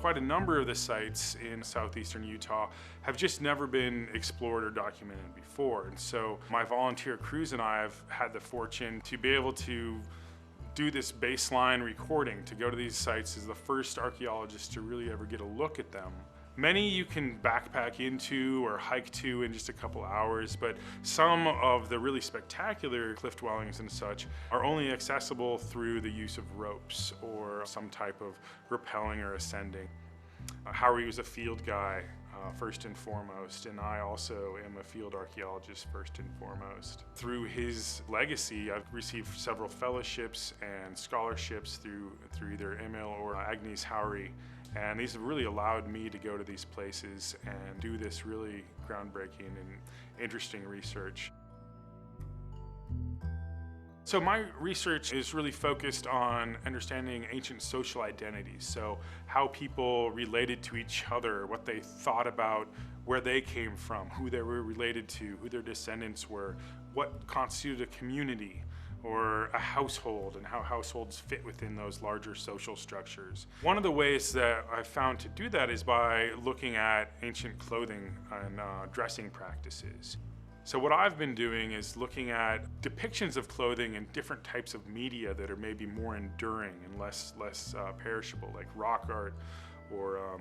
quite a number of the sites in southeastern Utah have just never been explored or documented before. And so my volunteer crews and I have had the fortune to be able to do this baseline recording, to go to these sites as the first archaeologist to really ever get a look at them. Many you can backpack into or hike to in just a couple hours, but some of the really spectacular cliff dwellings and such are only accessible through the use of ropes or some type of rappelling or ascending. Haury was a field guy first and foremost, and I also am a field archaeologist first and foremost. Through his legacy, I've received several fellowships and scholarships through either Emil or Agnes Haury. And these have really allowed me to go to these places and do this really groundbreaking and interesting research. So my research is really focused on understanding ancient social identities. So how people related to each other, what they thought about where they came from, who they were related to, who their descendants were, what constituted a community or a household, and how households fit within those larger social structures. One of the ways that I've found to do that is by looking at ancient clothing and dressing practices. So what I've been doing is looking at depictions of clothing in different types of media that are maybe more enduring and less perishable, like rock art or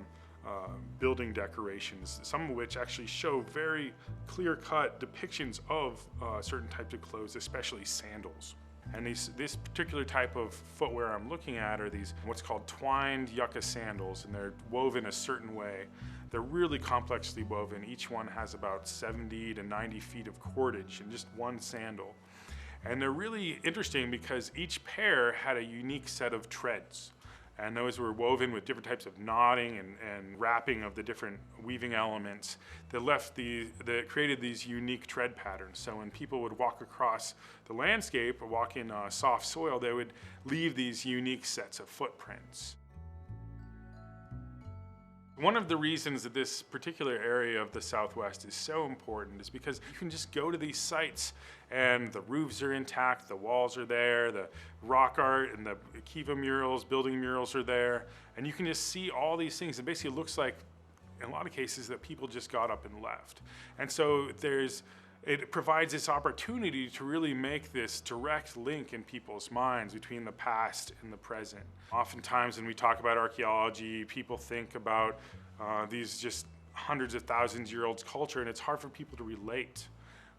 building decorations, some of which actually show very clear-cut depictions of certain types of clothes, especially sandals. And this particular type of footwear I'm looking at are these what's called twined yucca sandals, and they're woven a certain way. They're really complexly woven. Each one has about 70 to 90 feet of cordage in just one sandal. And they're really interesting because each pair had a unique set of treads. And those were woven with different types of knotting and wrapping of the different weaving elements that created these unique tread patterns. So when people would walk across the landscape or walk in soft soil, they would leave these unique sets of footprints. One of the reasons that this particular area of the Southwest is so important is because you can just go to these sites and the roofs are intact, the walls are there, the rock art and the kiva murals, building murals are there, and you can just see all these things. It basically looks like, in a lot of cases, that people just got up and left. And so it provides this opportunity to really make this direct link in people's minds between the past and the present. Oftentimes when we talk about archaeology, people think about these just hundreds of thousands year old culture, and it's hard for people to relate.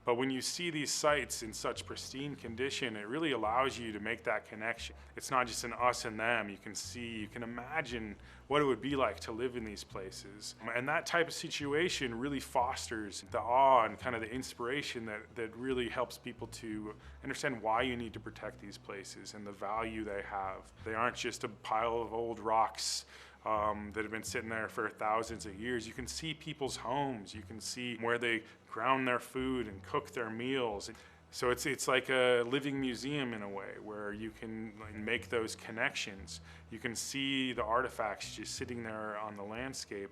But when you see these sites in such pristine condition, it really allows you to make that connection. It's not just an us and them. You can imagine what it would be like to live in these places. And that type of situation really fosters the awe and kind of the inspiration that really helps people to understand why you need to protect these places and the value they have. They aren't just a pile of old rocks that have been sitting there for thousands of years. You can see people's homes. You can see where they ground their food and cook their meals. So it's like a living museum in a way, where you can make those connections. You can see the artifacts just sitting there on the landscape.